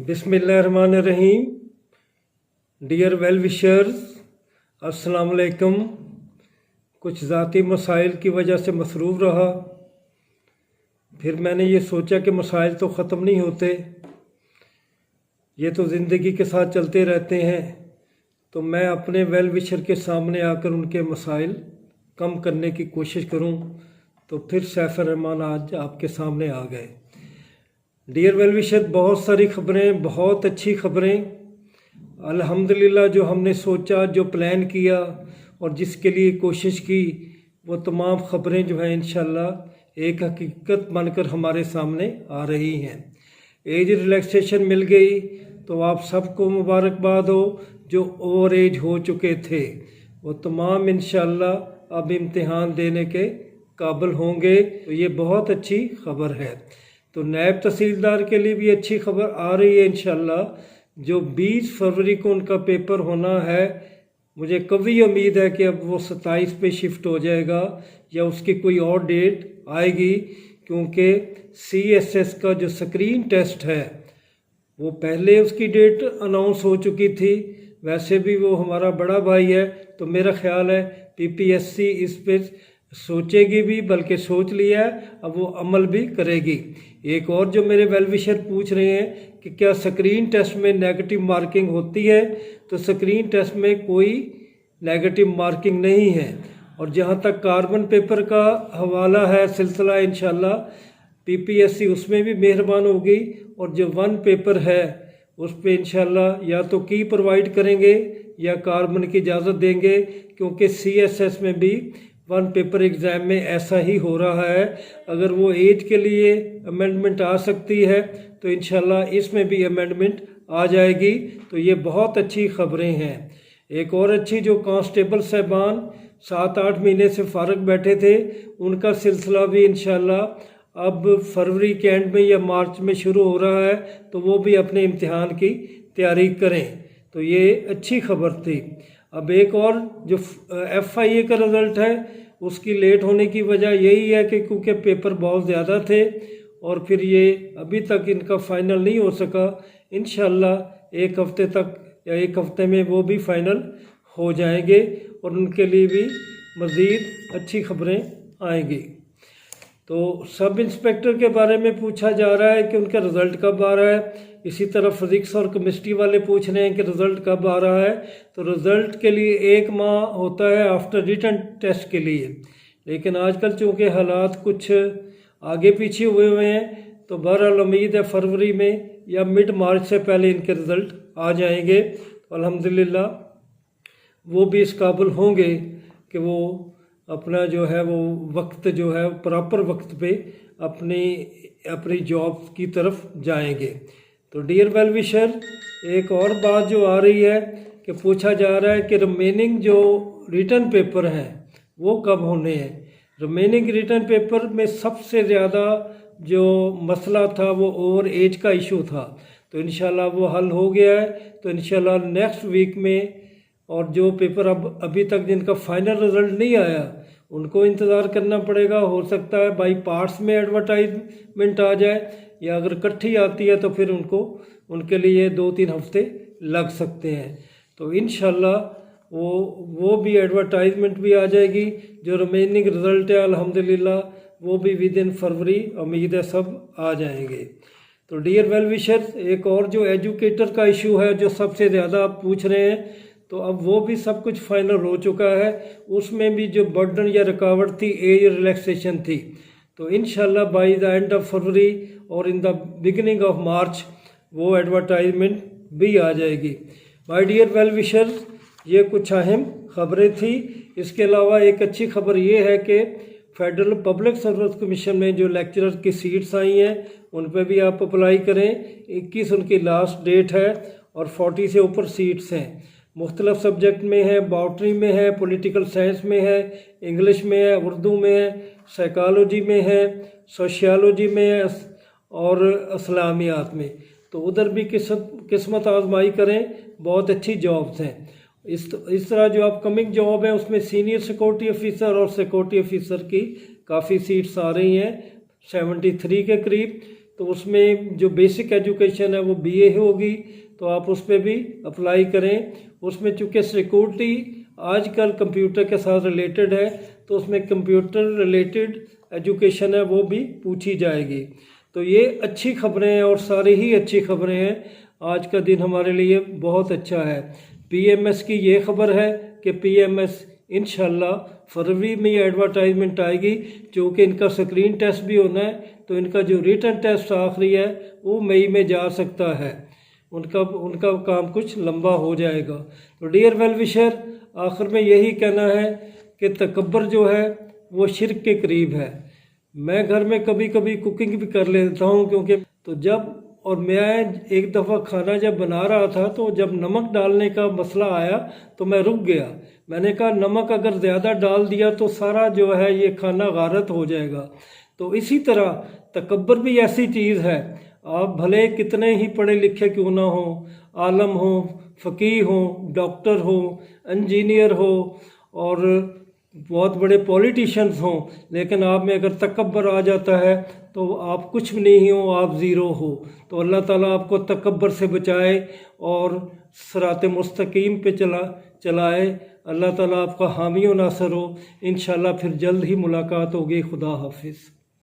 बिस्मिल्लाहिर्रहमानिर्रहीम। Dear well wishers, अस्सलाम वालेकुम। कुछ ज़ाती मसाइल की वजह से मसरूफ़ रहा। फिर मैंने ये सोचा कि मसाइल तो ख़त्म नहीं होते, ये तो ज़िंदगी के साथ चलते रहते हैं, तो मैं अपने वेल विशर के सामने आकर उनके मसाइल कम करने की कोशिश करूं। तो फिर सैफ रहमान आज आपके सामने आ गए। डियर वेल विशर, बहुत सारी ख़बरें, बहुत अच्छी ख़बरें अल्हम्दुलिल्लाह। जो हमने सोचा, जो प्लान किया और जिसके लिए कोशिश की, वो तमाम ख़बरें जो हैं इंशाल्लाह एक हकीकत बनकर हमारे सामने आ रही हैं। एज रिलैक्सेशन मिल गई तो आप सबको मुबारकबाद हो। जो ओवर एज हो चुके थे वो तमाम इंशाल्लाह अब इम्तिहान देने के काबिल होंगे, तो ये बहुत अच्छी खबर है। तो नायब तहसीलदार के लिए भी अच्छी खबर आ रही है इंशाल्लाह। जो 20 फरवरी को उनका पेपर होना है, मुझे कभी उम्मीद है कि अब वो 27 पे शिफ्ट हो जाएगा या उसकी कोई और डेट आएगी, क्योंकि CSS का जो स्क्रीन टेस्ट है वो पहले उसकी डेट अनाउंस हो चुकी थी। वैसे भी वो हमारा बड़ा भाई है, तो मेरा ख्याल है PPSC इस पे सोचेगी भी, बल्कि सोच लिया है, अब वो अमल भी करेगी। एक और जो मेरे वेल विशर पूछ रहे हैं कि क्या स्क्रीन टेस्ट में नेगेटिव मार्किंग होती है, तो स्क्रीन टेस्ट में कोई नेगेटिव मार्किंग नहीं है। और जहाँ तक कार्बन पेपर का हवाला है सिलसिला, इंशाल्लाह PPSC उसमें भी मेहरबान होगी। और जो 1 पेपर है उस पे इंशाल्लाह या तो की प्रोवाइड करेंगे या कार्बन की इजाज़त देंगे, क्योंकि CSS में भी 1 पेपर एग्ज़ाम में ऐसा ही हो रहा है। अगर वो एज के लिए अमेंडमेंट आ सकती है तो इंशाल्लाह इसमें भी अमेंडमेंट आ जाएगी। तो ये बहुत अच्छी ख़बरें हैं। एक और अच्छी, जो कांस्टेबल साहबान 7-8 महीने से फारग बैठे थे, उनका सिलसिला भी इंशाल्लाह अब फरवरी के एंड में या मार्च में शुरू हो रहा है, तो वो भी अपने इम्तिहान की तैयारी करें। तो ये अच्छी खबर थी। अब एक और जो FIA का रिज़ल्ट है, उसकी लेट होने की वजह यही है कि क्योंकि पेपर बहुत ज़्यादा थे और फिर ये अभी तक इनका फ़ाइनल नहीं हो सका। इंशाल्लाह एक हफ़्ते तक या एक हफ़्ते में वो भी फ़ाइनल हो जाएंगे और उनके लिए भी मज़ीद अच्छी खबरें आएंगी। तो सब इंस्पेक्टर के बारे में पूछा जा रहा है कि उनका रिज़ल्ट कब आ रहा है। इसी तरह फिज़िक्स और केमिस्ट्री वाले पूछ रहे हैं कि रिज़ल्ट कब आ रहा है। तो रिज़ल्ट के लिए 1 माह होता है आफ्टर रिटन टेस्ट के लिए, लेकिन आजकल चूँकि हालात कुछ आगे पीछे हुए हैं, तो बहरहाल उम्मीद है फरवरी में या मिड मार्च से पहले इनके रिज़ल्ट आ जाएंगे। तो अल्हम्दुलिल्लाह वो भी इस काबिल होंगे कि वो अपना जो है वो वक्त जो है प्रॉपर वक्त पे अपनी जॉब की तरफ जाएंगे। तो डियर वेल विशर, एक और बात जो आ रही है कि पूछा जा रहा है कि रिमेनिंग जो रिटन पेपर हैं वो कब होने हैं। रिमेनिंग रिटन पेपर में सबसे ज़्यादा जो मसला था वो ओवर एज का इशू था, तो इंशाल्लाह वो हल हो गया है। तो इंशाल्लाह नेक्स्ट वीक में, और जो पेपर अब अभी तक जिनका फाइनल रिज़ल्ट नहीं आया उनको इंतज़ार करना पड़ेगा। हो सकता है बाई पार्ट्स में एडवर्टाइजमेंट आ जाए, या अगर इकट्ठी आती है तो फिर उनके लिए 2-3 हफ्ते लग सकते हैं। तो इंशाल्लाह वो भी एडवर्टाइजमेंट भी आ जाएगी। जो रिमेनिंग रिज़ल्ट है अल्हम्दुलिल्लाह वो भी विद इन फरवरी उम्मीद है सब आ जाएंगे। तो डियर वेल विशर्स, एक और जो एजुकेटर का इशू है जो सबसे ज़्यादा आप पूछ रहे हैं, तो अब वो भी सब कुछ फाइनल हो चुका है। उसमें भी जो बर्डन या रुकावट थी एज रिलैक्सेशन थी, तो इंशाल्लाह by the end of February और in the beginning of March वो एडवर्टाइजमेंट भी आ जाएगी। माय डियर वेल विशर्स, ये कुछ अहम खबरें थी। इसके अलावा एक अच्छी खबर ये है कि फेडरल पब्लिक सर्विस कमीशन में जो लेक्चरर की सीट्स आई हैं उन पर भी आप अप्लाई करें। 21 उनकी लास्ट डेट है और 40 से ऊपर सीट्स हैं। मुख्तलिफ सब्जेक्ट में है, बॉटनी में है, पॉलिटिकल साइंस में है, इंग्लिश में है, उर्दू में है, साइकोलॉजी में है, सोशियोलॉजी में है और इस्लामियात में। तो उधर भी किस्मत आजमाई करें, बहुत अच्छी जॉब्स हैं। इस तरह जो अपकमिंग जॉब है उसमें सीनियर सिक्योरिटी ऑफिसर और सिक्योरिटी ऑफिसर की काफ़ी सीट्स आ रही हैं 73 के करीब। तो उसमें जो बेसिक एजुकेशन है वो BA होगी, तो आप उस पर भी अप्लाई करें। उसमें चूँकि सिक्योरिटी आजकल कंप्यूटर के साथ रिलेटेड है, तो उसमें कंप्यूटर रिलेटेड एजुकेशन है वो भी पूछी जाएगी। तो ये अच्छी खबरें हैं और सारी ही अच्छी खबरें हैं। आज का दिन हमारे लिए बहुत अच्छा है। PMS की ये खबर है कि PMS इंशाल्लाह फरवरी में ये एडवर्टाइजमेंट आएगी, क्योंकि इनका स्क्रीन टेस्ट भी होना है, तो इनका जो रिटन टेस्ट आखिरी है वो मई में जा सकता है। उनका काम कुछ लंबा हो जाएगा। तो डियर वेल विशर, आखिर में यही कहना है कि तकब्बर जो है वो शिर्क के करीब है। मैं घर में कभी कभी कुकिंग भी कर लेता हूँ, क्योंकि मैं एक दफ़ा खाना जब बना रहा था, तो जब नमक डालने का मसला आया तो मैं रुक गया। मैंने कहा नमक अगर ज़्यादा डाल दिया तो सारा जो है ये खाना गारत हो जाएगा। तो इसी तरह तकब्बर भी ऐसी चीज़ है। आप भले कितने ही पढ़े लिखे क्यों ना हो, आलम हो, फ़कीह हो, डॉक्टर हो, इंजीनियर हो और बहुत बड़े पॉलिटिशियंस हों, लेकिन आप में अगर तकब्बर आ जाता है तो आप कुछ भी नहीं हो, आप ज़ीरो हो। तो अल्लाह ताला आपको तकब्बर से बचाए और सिरात मुस्तकीम पे चलाए। अल्लाह ताला आपका हामी व नासर हो। इंशाल्लाह फिर जल्द ही मुलाकात होगी। खुदा हाफिज़।